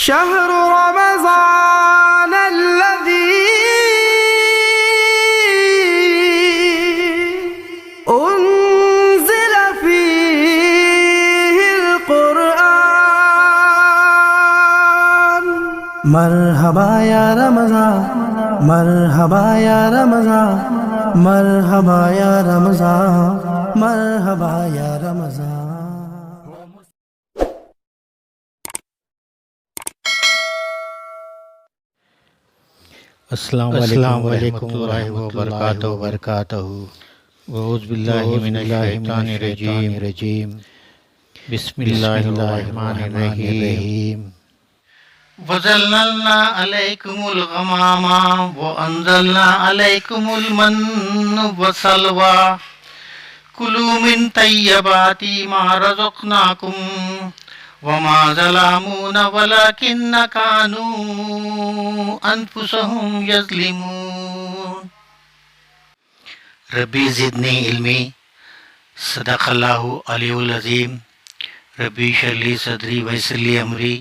شهر رمضان الذي أنزل فيه القرآن. مرحبا يا رمضان، مرحبا يا رمضان، مرحبا يا رمضان، مرحبا يا رمضان. السلام علیکم ورحمۃ اللہ وبرکاتہ. اعوذ باللہ من الشیطان الرجیم. بسم اللہ الرحمن الرحیم. وَظَلَّلْنَا عَلَيْكُمُ الْغَمَامَ وَأَنزَلْنَا عَلَيْكُمُ الْمَنَّ وَالسَّلْوَىٰ كُلُوا مِن طَيِّبَاتِ مَا رَزَقْنَاكُمْ وَمَا ظَلَمُونَا وَلَٰكِنَّ كَانُوا أَنفُسَهُمْ يَظْلِمُونَ. ربی زدنی علمی. صدق اللہ علیہ العظیم. ربی اشرح لی صدری ویسر لی امری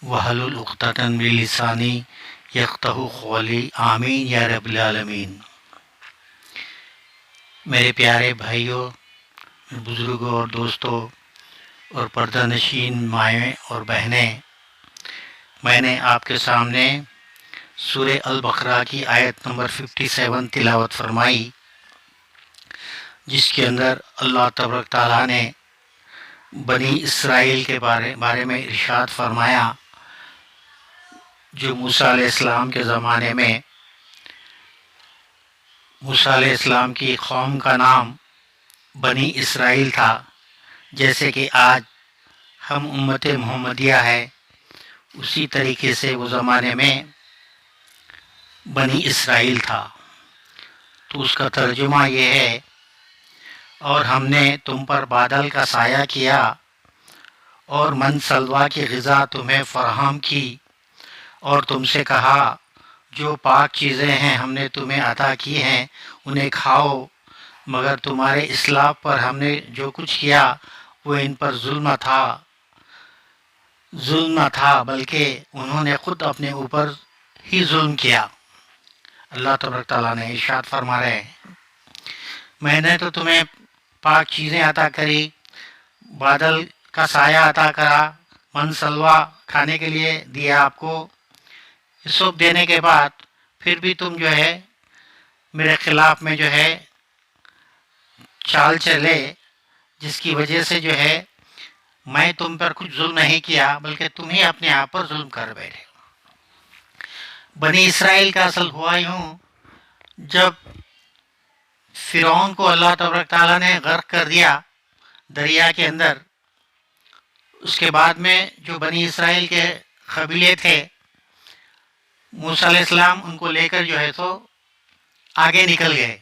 واحلل عقدۃ من لسانی یفقہوا قولی. آمین یا رب العالمین. میرے پیارے بھائیوں، بزرگوں اور دوستوں اور پردہ نشین مائیں اور بہنیں، میں نے آپ کے سامنے سورہ البقرہ کی آیت نمبر 57 تلاوت فرمائی، جس کے اندر اللہ تبارک تعالیٰ نے بنی اسرائیل کے بارے میں ارشاد فرمایا، جو موسیٰ علیہ السلام کے زمانے میں موسیٰ علیہ السلام کی قوم کا نام بنی اسرائیل تھا، جیسے کہ آج ہم امت محمدیہ ہے، اسی طریقے سے وہ زمانے میں بنی اسرائیل تھا. تو اس کا ترجمہ یہ ہے، اور ہم نے تم پر بادل کا سایہ کیا اور من سلوا کی غذا تمہیں فراہم کی، اور تم سے کہا جو پاک چیزیں ہیں ہم نے تمہیں عطا کی ہیں انہیں کھاؤ، مگر تمہارے اسلاف پر ہم نے جو کچھ کیا وہ ان پر ظلم نہ تھا بلکہ انہوں نے خود اپنے اوپر ہی ظلم کیا. اللہ تبارک تعالیٰ نے ارشاد فرما رہے ہیں، میں نے تو تمہیں پاک چیزیں عطا کری، بادل کا سایہ عطا کرا، من سلوا کھانے کے لیے دیا آپ کو. یہ سب دینے کے بعد پھر بھی تم جو ہے میرے خلاف میں جو ہے چال چلے، جس کی وجہ سے جو ہے میں تم پر کچھ ظلم نہیں کیا بلکہ تم ہی اپنے آپ پر ظلم کر بیٹھے. بنی اسرائیل کا اصل ہوا یوں، جب فرعون کو اللہ تبارک تعالیٰ نے غرق کر دیا دریا کے اندر، اس کے بعد میں جو بنی اسرائیل کے قبیلے تھے، موسیٰ علیہ السلام ان کو لے کر جو ہے تو آگے نکل گئے،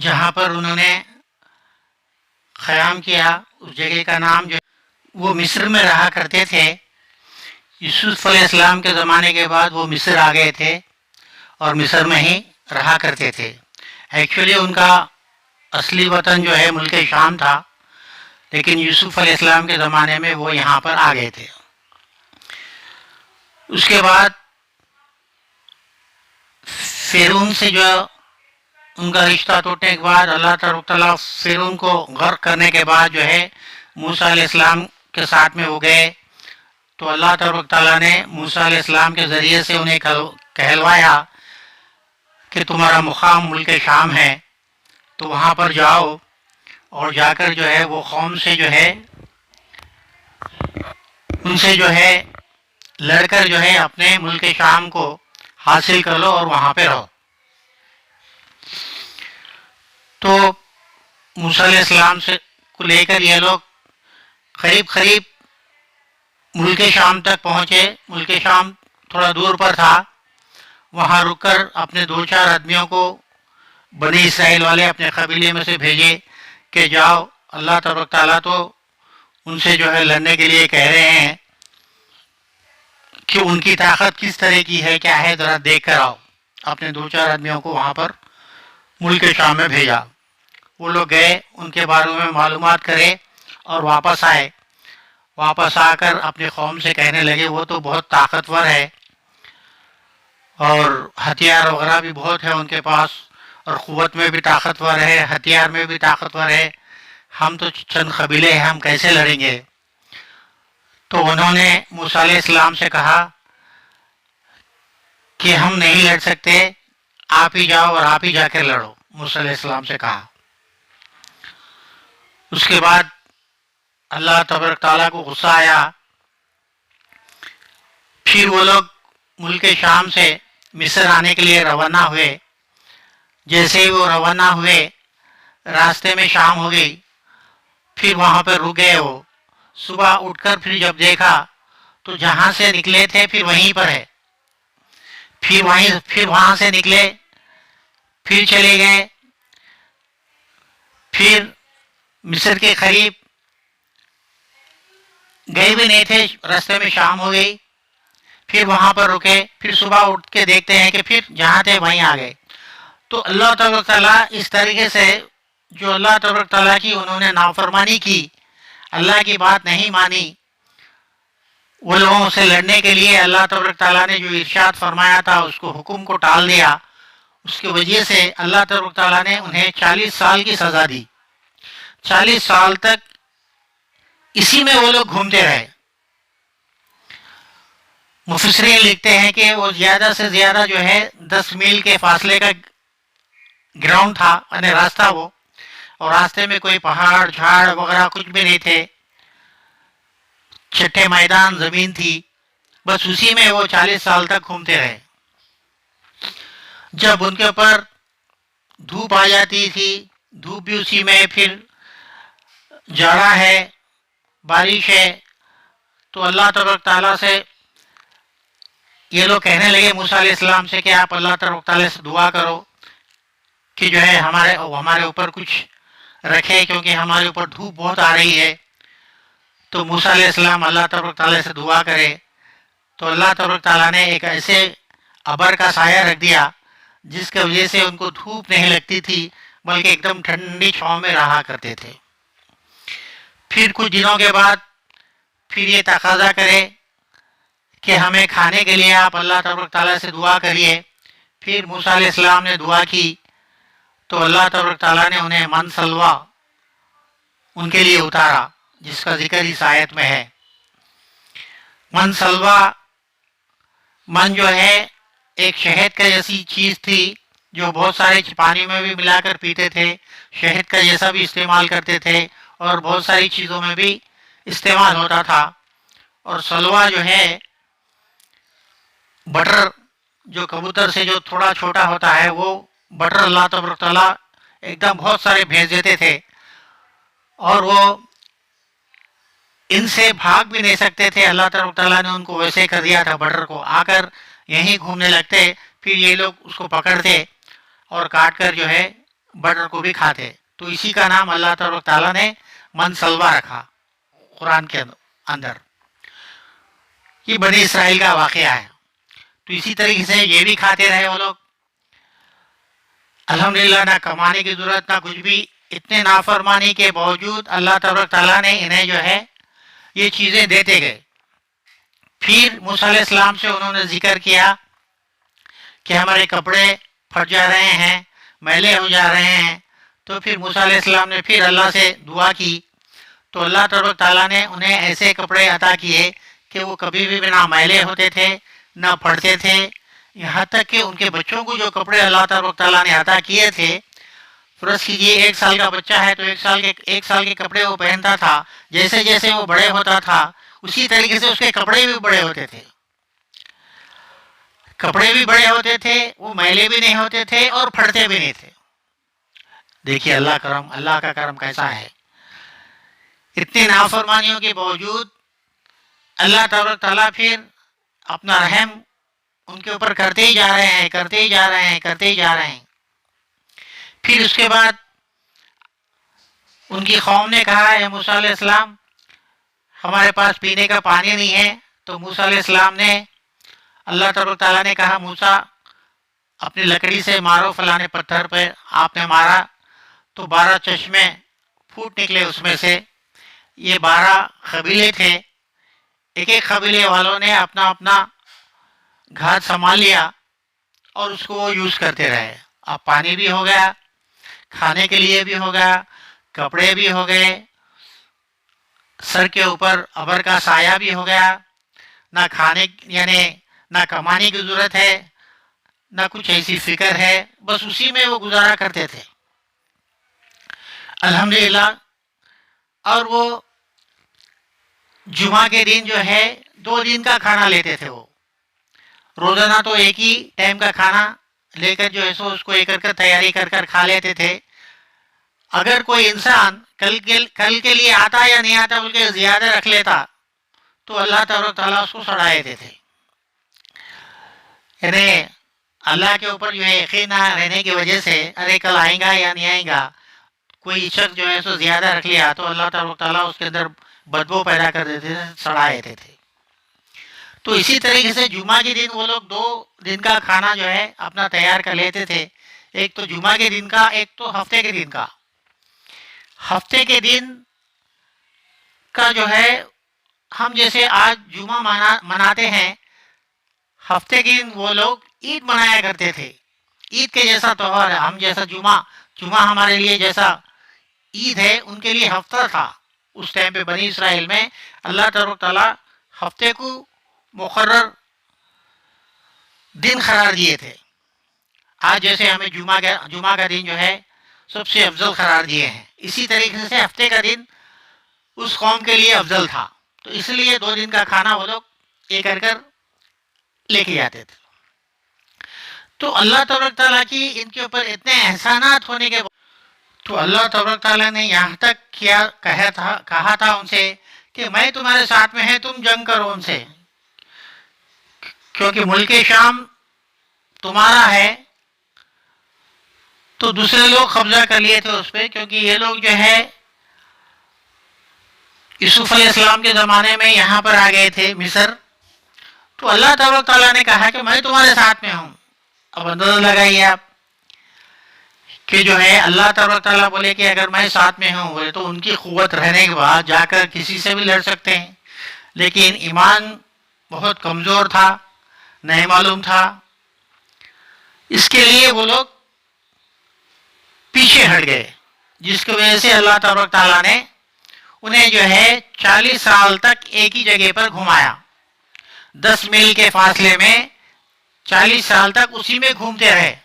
جہاں پر انہوں نے قیام کیا. اس جگہ کا نام جو وہ مصر میں رہا کرتے تھے. یوسف علیہ السلام کے زمانے کے بعد وہ مصر آ گئے تھے اور مصر میں ہی رہا کرتے تھے. ایکچولی ان کا اصلی وطن جو ہے ملک شام تھا، لیکن یوسف علیہ السلام کے زمانے میں وہ یہاں پر آ گئے تھے. اس کے بعد فرعون سے جو ان کا رشتہ ٹوٹنے کے بعد اللہ تعالیٰ فرعون کو غرق کرنے کے بعد جو ہے موسیٰ علیہ السلام کے ساتھ میں وہ گئے، تو اللہ تعالیٰ نے موسیٰ علیہ السلام کے ذریعے سے انہیں کہلوایا کہ تمہارا مقام ملک شام ہے، تو وہاں پر جاؤ اور جا کر جو ہے وہ قوم سے جو ہے ان سے جو ہے لڑ کر جو ہے اپنے ملک شام کو حاصل کر لو اور وہاں پہ رہو. تو موسیٰ علیہ السلام سے کو لے کر یہ لوگ قریب ملک شام تک پہنچے. ملک شام تھوڑا دور پر تھا، وہاں رک کر اپنے 2-4 آدمیوں کو بنی اسرائیل والے اپنے قبیلے میں سے بھیجے کہ جاؤ، اللہ تبارک تعالیٰ تو ان سے جو ہے لڑنے کے لیے کہہ رہے ہیں کہ ان کی طاقت کس طرح کی ہے، کیا ہے، ذرا دیکھ کر آؤ. اپنے 2-4 آدمیوں کو وہاں پر ملک شام میں بھیجا. وہ لوگ گئے، ان کے بارے میں معلومات کرے اور واپس آئے. واپس آ کر اپنی قوم سے کہنے لگے وہ تو بہت طاقتور ہے اور ہتھیار وغیرہ بھی بہت ہے ان کے پاس، اور قوت میں بھی طاقتور ہے، ہتھیار میں بھی طاقتور ہے، ہم تو چند قبیلے ہیں، ہم کیسے لڑیں گے؟ تو انہوں نے موسیٰ علیہ السلام سے کہا کہ ہم نہیں لڑ سکتے، آپ ہی جاؤ اور آپ ہی جا کر لڑو، موسیٰ علیہ السلام سے کہا۔ اس کے بعد اللہ تبارک تعالیٰ کو غصہ آیا، پھر وہ لوگ ملک شام سے مصر آنے کے لیے روانہ ہوئے۔ جیسے ہی وہ روانہ ہوئے راستے میں شام ہو گئی، پھر وہاں پہ رک گئے۔ وہ صبح اٹھ کر پھر جب دیکھا تو جہاں سے نکلے تھے پھر وہیں پر ہے، پھر وہاں سے نکلے، پھر چلے گئے، پھر مصر کے قریب گئے بھی نہیں تھے، راستے میں شام ہو گئی، پھر وہاں پر رکے، پھر صبح اٹھ کے دیکھتے ہیں کہ پھر جہاں تھے وہیں آ گئے۔ تو اللہ تبارک تعالیٰ اس طریقے سے جو اللہ تبارک تعالیٰ کی انہوں نے نافرمانی کی، اللہ کی بات نہیں مانی، وہ لوگوں سے لڑنے کے لیے اللہ تبارک تعالیٰ نے جو ارشاد فرمایا تھا اس کو حکم کو ٹال دیا، اس کی وجہ سے اللہ تبارک تعالیٰ نے انہیں 40 سال کی سزا دی۔ 40 سال تک اسی میں وہ لوگ گھومتے رہے۔ مفسرین لکھتے ہیں کہ وہ زیادہ سے زیادہ جو ہے 10 میل کے فاصلے کا گراؤنڈ تھا، یعنی راستہ وہ، اور راستے میں کوئی پہاڑ جھاڑ وغیرہ کچھ بھی نہیں تھے، چھٹے میدان زمین تھی، بس اسی میں وہ 40 سال تک گھومتے رہے۔ جب ان کے اوپر دھوپ آ جاتی تھی، دھوپ بھی اسی میں، پھر جاڑا ہے، بارش ہے، تو اللہ تبارک تعالیٰ سے یہ لوگ کہنے لگے موسیٰ علیہ السلام سے کہ آپ اللہ تبارک تعالیٰ سے دعا کرو کہ جو ہے ہمارے اوپر کچھ رکھے، کیونکہ ہمارے اوپر دھوپ بہت آ رہی ہے۔ تو موسیٰ علیہ السلام اللہ تبارک تعالیٰ سے دعا کرے تو اللہ تبارک تعالیٰ نے ایک ایسے ابر کا سایہ رکھ دیا جس کی وجہ سے ان کو دھوپ نہیں لگتی تھی، بلکہ ایک دم ٹھنڈی چھاؤں میں رہا کرتے تھے۔ پھر کچھ دنوں کے بعد پھر یہ تقاضا کرے کہ ہمیں کھانے کے لیے آپ اللہ تبارک تعالیٰ سے دعا کریے۔ پھر موسیٰ علیہ السلام نے دعا کی تو اللہ تبارک تعالیٰ نے انہیں من سلوا ان کے لیے اتارا، جس کا ذکر اس آیت میں ہے۔ من سلوا، من جو ہے ایک شہد کا جیسی چیز تھی جو بہت سارے پانی میں بھی ملا کر پیتے تھے، شہد کا جیسا بھی استعمال کرتے تھے، اور بہت ساری چیزوں میں بھی استعمال ہوتا تھا۔ اور سلوا جو ہے بٹر، جو کبوتر سے جو تھوڑا چھوٹا ہوتا ہے، وہ بٹر اللہ تبارک تعالیٰ ایک دم بہت سارے بھیج دیتے تھے، اور وہ ان سے بھاگ بھی نہیں سکتے تھے۔ اللہ تبارک تعالیٰ نے ان کو ویسے کر دیا تھا، بٹر کو آ کر یہیں گھومنے لگتے، پھر یہ لوگ اس کو پکڑتے اور کاٹ کر جو ہے بٹر کو بھی کھاتے۔ تو اسی کا نام اللہ تبارک تعالیٰ نے من سلوا رکھا قرآن کے اندر۔ یہ بنی اسرائیل کا واقعہ ہے۔ تو اسی طریقے سے یہ بھی کھاتے رہے وہ لوگ، الحمدللہ، نہ کمانے کی ضرورت نہ کچھ بھی، اتنے نافرمانی کے باوجود اللہ تبارک تعالیٰ نے انہیں جو ہے یہ چیزیں دیتے گئے۔ پھر موسیٰ علیہ السلام سے انہوں نے ذکر کیا کہ ہمارے کپڑے پھٹ جا رہے ہیں، میلے ہو جا رہے ہیں۔ تو پھر موسیٰ علیہ السلام نے پھر اللہ سے دعا کی تو اللہ تبارک تعالیٰ نے انہیں ایسے کپڑے عطا کیے کہ وہ کبھی بھی نہ میلے ہوتے تھے نہ پھٹتے تھے، یہاں تک کہ ان کے بچوں کو جو کپڑے اللہ تبارک تعالیٰ نے عطا کیے تھے، فرض کیجیے 1 سال کا بچہ ہے تو 1 سال کے کپڑے وہ پہنتا تھا، جیسے جیسے وہ بڑے ہوتا تھا اسی طریقے سے اس کے کپڑے بھی بڑے ہوتے تھے، کپڑے بھی بڑے ہوتے تھے، وہ میلے بھی نہیں ہوتے تھے اور پھٹتے بھی نہیں تھے۔ دیکھیے اللہ کا کرم کیسا ہے۔ اتنی نافرمانیوں کے باوجود اللہ تبارک تعالیٰ پھر اپنا رحم ان کے اوپر کرتے ہی جا رہے ہیں، کرتے ہی جا رہے ہیں، کرتے ہی جا رہے ہیں۔ پھر اس کے بعد ان کی قوم نے کہا، اے موسیٰ علیہ السلام، ہمارے پاس پینے کا پانی نہیں ہے۔ تو موسیٰ علیہ السلام نے، اللہ تبارک تعالیٰ نے کہا، موسیٰ اپنی لکڑی سے مارو فلانے پتھر پہ۔ آپ نے مارا تو 12 چشمے پھوٹ نکلے اس میں سے، یہ 12 قبیلے تھے، ایک ایک قبیلے والوں نے اپنا اپنا گھاٹ سنبھال لیا اور اس کو وہ یوز کرتے رہے. اب پانی بھی ہو گیا، کھانے کے لیے بھی ہو گیا، کپڑے بھی ہو گئے، سر کے اوپر ابر کا سایہ بھی ہو گیا، نہ کھانے یعنی نہ کمانے کی ضرورت ہے، نہ کچھ ایسی فکر ہے، بس اسی میں وہ گزارا کرتے تھے الحمدللہ. اور وہ جمعہ کے دن جو ہے 2 دن کا کھانا لیتے تھے. وہ روزانہ تو ایک ہی ٹائم کا کھانا لے کر جو ہے سو اس کو ایک کر تیاری کر کھا لیتے تھے. اگر کوئی انسان کل کے لیے آتا یا نہیں آتا بول کے زیادہ رکھ لیتا تو اللہ تعالیٰ اس کو سڑا دیتے تھے. یعنی اللہ کے اوپر جو ہے یقین نہ رہنے کی وجہ سے ارے کل آئیں گا یا نہیں آئیں گا، کوئی شخص جو ہے سو زیادہ رکھ لیا تو اللہ تعالیٰ اس کے اندر بدبو پیدا کر دیتے تھے، سڑا دیتے تھے. تو اسی طریقے سے جمعہ کے دن وہ لوگ 2 دن کا کھانا جو ہے اپنا تیار کر لیتے تھے. ایک تو جمعہ کے دن کا، ایک تو ہفتے کے دن کا. ہفتے کے دن کا جو ہے ہم جیسے آج جمعہ مناتے ہیں، ہفتے کے دن وہ لوگ عید منایا کرتے تھے. عید کے جیسا تہوار ہے. ہم جیسا جمعہ ہمارے لیے جیسا عید ہے ان کے لیے ہفتہ تھا. اس ٹائم پہ بنی اسرائیل میں اللہ تعالیٰ ہفتے کو مقرر دن قرار دیے تھے. آج جیسے ہمیں جمعہ کا دن جو ہے سب سے افضل قرار دیے ہیں، اسی طریقے سے ہفتے کا دن اس قوم کے لیے افضل تھا. تو اس لیے 2 دن کا کھانا وہ لوگ ایک کر لے کے جاتے تھے. تو اللہ تبارک تعالیٰ کی ان کے اوپر اتنے احسانات ہونے کے بعد تو اللہ تبارک تعالیٰ نے یہاں تک کہا تھا ان سے کہ میں تمہارے ساتھ میں ہے، تم جنگ کرو ان سے، کیونکہ ملک شام تمہارا ہے. تو دوسرے لوگ قبضہ کر لیے تھے اس پہ، کیونکہ یہ لوگ جو ہے یوسف علیہ السلام کے زمانے میں یہاں پر آ گئے تھے مصر. تو اللہ تبارک تعالیٰ نے کہا کہ میں تمہارے ساتھ میں ہوں. اب اندازہ لگائیے آپ کہ جو ہے اللہ تبارک تعالیٰ بولے کہ اگر میں ساتھ میں ہوں بولے تو ان کی قوت رہنے کے بعد جا کر کسی سے بھی لڑ سکتے ہیں. لیکن ایمان بہت کمزور تھا، نہیں معلوم تھا، اس کے لیے وہ لوگ پیچھے ہٹ گئے، جس کی وجہ سے اللہ تبارک تعالیٰ نے انہیں جو ہے 40 سال تک ایک ہی جگہ پر گھمایا. 10 میل کے فاصلے میں 40 سال تک اسی میں گھومتے رہے.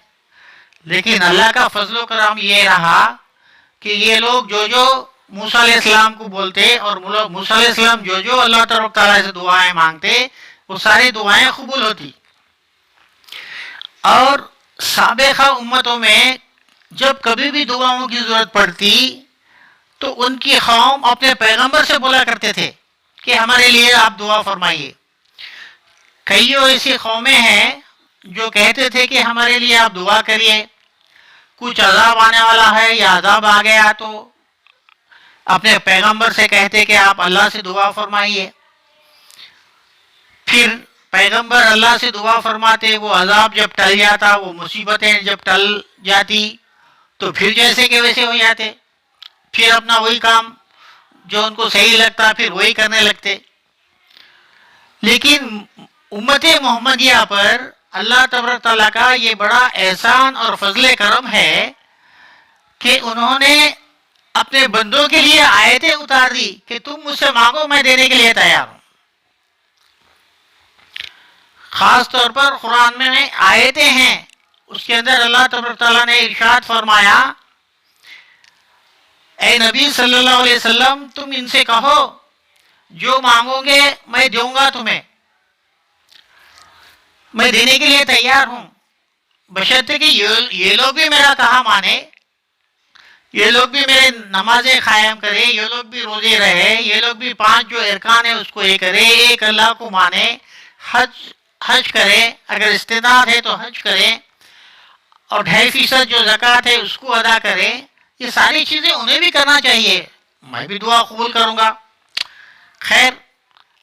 لیکن اللہ کا فضل و کرم یہ رہا کہ یہ لوگ جو موسیٰ علیہ السلام کو بولتے اور موسیٰ علیہ السلام جو اللہ تبارک تعالیٰ سے دعائیں مانگتے وہ ساری دعائیں قبول ہوتی. اور سابقہ امتوں میں جب کبھی بھی دعاؤں کی ضرورت پڑتی تو ان کی قوم اپنے پیغمبر سے بولا کرتے تھے کہ ہمارے لیے آپ دعا فرمائیے. کئی ایسی قومیں ہیں جو کہتے تھے کہ ہمارے لیے آپ دعا کریے، کچھ عذاب آنے والا ہے یا عذاب آ گیا تو اپنے پیغمبر سے کہتے کہ آپ اللہ سے دعا فرمائیے. پھر پیغمبر اللہ سے دعا فرماتے، وہ عذاب جب ٹل جاتا، وہ مصیبتیں جب ٹل جاتی تو پھر جیسے کہ ویسے ہو جاتے، پھر اپنا وہی کام جو ان کو صحیح لگتا پھر وہی کرنے لگتے. لیکن امت محمدیہ پر اللہ تبارک تعالیٰ کا یہ بڑا احسان اور فضل کرم ہے کہ انہوں نے اپنے بندوں کے لیے آیتیں اتار دی کہ تم مجھ سے مانگو میں دینے کے لیے تیار ہوں. خاص طور پر قرآن میں آیتیں ہیں، اس کے اندر اللہ تبارک تعالیٰ نے ارشاد فرمایا اے نبی صلی اللہ علیہ وسلم تم ان سے کہو جو مانگو گے میں دوں گا تمہیں، میں دینے کے لیے تیار ہوں، بشرطے کہ یہ لوگ بھی میرا کہا مانے، یہ لوگ بھی میرے نمازیں قائم کرے، یہ لوگ بھی روزے رہے، یہ لوگ بھی 5 جو ارکان ہے اس کو یہ کرے، ایک اللہ کو مانے، حج کرے، اگر استطاعت ہے تو حج کرے، اور 2.5% جو زکوٰۃ ہے اس کو ادا کرے. یہ ساری چیزیں انہیں بھی کرنا چاہیے، میں بھی دعا قبول کروں گا. خیر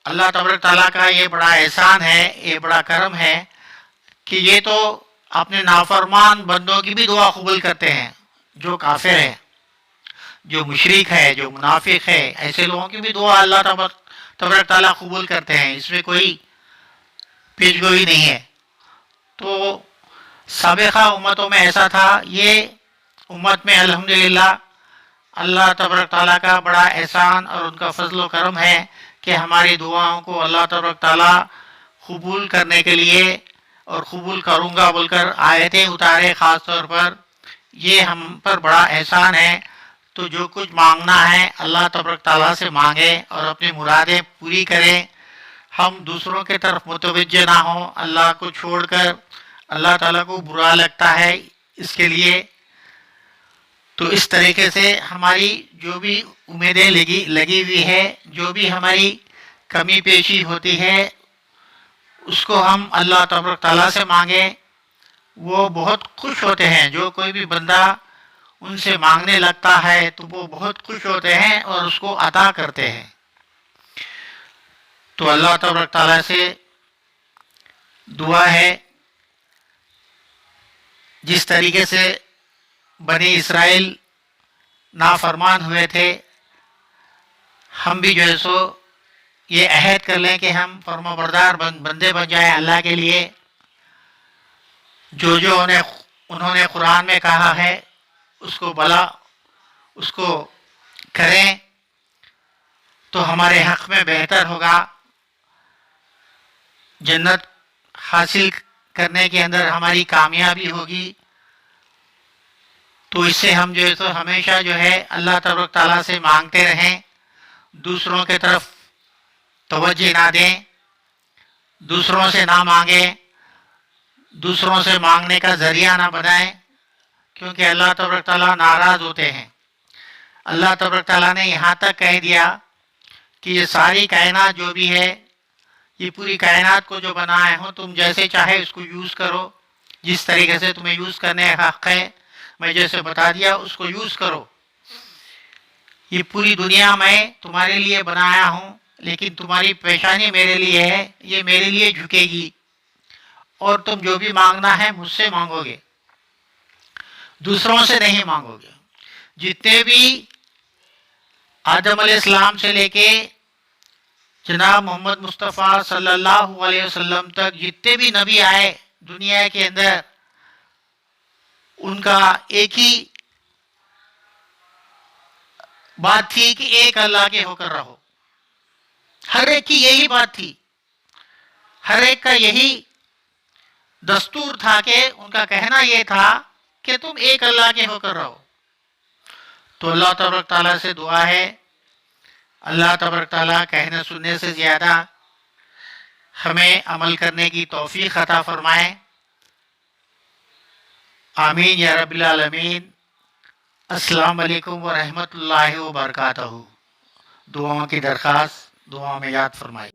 اللہ تبارک تعالیٰ کا یہ بڑا احسان ہے، یہ بڑا کرم ہے کہ یہ تو اپنے نافرمان بندوں کی بھی دعا قبول کرتے ہیں جو کافر ہیں، جو مشرک ہے، جو منافق ہے، ایسے لوگوں کی بھی دعا اللہ تبارک تعالیٰ قبول کرتے ہیں، اس میں کوئی پیش گوئی نہیں ہے۔ تو سابقہ امتوں میں ایسا تھا، یہ امت میں الحمدللہ اللہ تبارک تعالیٰ کا بڑا احسان اور ان کا فضل و کرم ہے کہ ہماری دعاؤں کو اللہ تبارک تعالیٰ قبول کرنے کے لیے اور قبول کروں گا بول کر آیتیں اتارے، خاص طور پر یہ ہم پر بڑا احسان ہے۔ تو جو کچھ مانگنا ہے اللہ تبارک تعالیٰ سے مانگے اور اپنی مرادیں پوری کریں، ہم دوسروں کے طرف متوجہ نہ ہوں، اللہ کو چھوڑ کر۔ اللہ تعالیٰ کو برا لگتا ہے اس کے لیے۔ تو اس طریقے سے ہماری جو بھی امیدیں لگی ہوئی ہے، جو بھی ہماری کمی پیشی ہوتی ہے، اس کو ہم اللہ تبارک تعالیٰ سے مانگیں، وہ بہت خوش ہوتے ہیں۔ جو کوئی بھی بندہ ان سے مانگنے لگتا ہے تو وہ بہت خوش ہوتے ہیں اور اس کو عطا کرتے ہیں۔ تو اللہ تبارک تعالیٰ سے دعا ہے، جس طریقے سے بنی اسرائیل نافرمان ہوئے تھے، ہم بھی جو ہے سو یہ عہد کر لیں کہ ہم فرما بردار بندے بن جائیں اللہ کے لیے۔ جو انہوں نے قرآن میں کہا ہے اس کو کریں تو ہمارے حق میں بہتر ہوگا۔ جنت حاصل کرنے کے اندر ہماری کامیابی ہوگی۔ تو اس سے ہم جو ہے تو ہمیشہ جو ہے اللہ تبارک تعالیٰ سے مانگتے رہیں، دوسروں کے طرف توجہ نہ دیں، دوسروں سے نہ مانگیں، دوسروں سے مانگنے کا ذریعہ نہ بنائیں، کیونکہ اللہ تبارک تعالیٰ ناراض ہوتے ہیں۔ اللہ تبارک تعالیٰ نے یہاں تک کہہ دیا کہ یہ ساری کائنات جو بھی ہے، یہ پوری کائنات کو جو بنائے ہوں، تم جیسے چاہے اس کو یوز کرو، جس طریقے سے تمہیں یوز کرنے کا حق ہے، میں جیسے بتا دیا اس کو یوز کرو۔ یہ پوری دنیا میں تمہارے لیے بنایا ہوں، لیکن تمہاری پیشانی میرے لیے ہے، یہ میرے لیے جھکے گی، اور تم جو بھی مانگنا ہے مجھ سے مانگو گے، دوسروں سے نہیں مانگو گے۔ جتنے بھی آدم علیہ السلام سے لے کے جناب محمد مصطفیٰ صلی اللہ علیہ وسلم تک جتنے بھی نبی آئے دنیا کے اندر، ان کا ایک ہی بات تھی کہ ایک اللہ کے ہو کر رہو۔ ہر ایک کی یہی بات تھی، ہر ایک کا یہی دستور تھا کہ ان کا کہنا یہ تھا کہ تم ایک اللہ کے ہو کر رہو۔ تو اللہ تبارک تعالیٰ سے دعا ہے، اللہ تبارک تعالیٰ کہنے سننے سے زیادہ ہمیں عمل کرنے کی توفیق عطا فرمائے۔ آمین یا رب العالمین۔ السلام علیکم ورحمۃ اللہ وبرکاتہ۔ دعاؤں کی درخواست، دعاؤں میں یاد فرمائے۔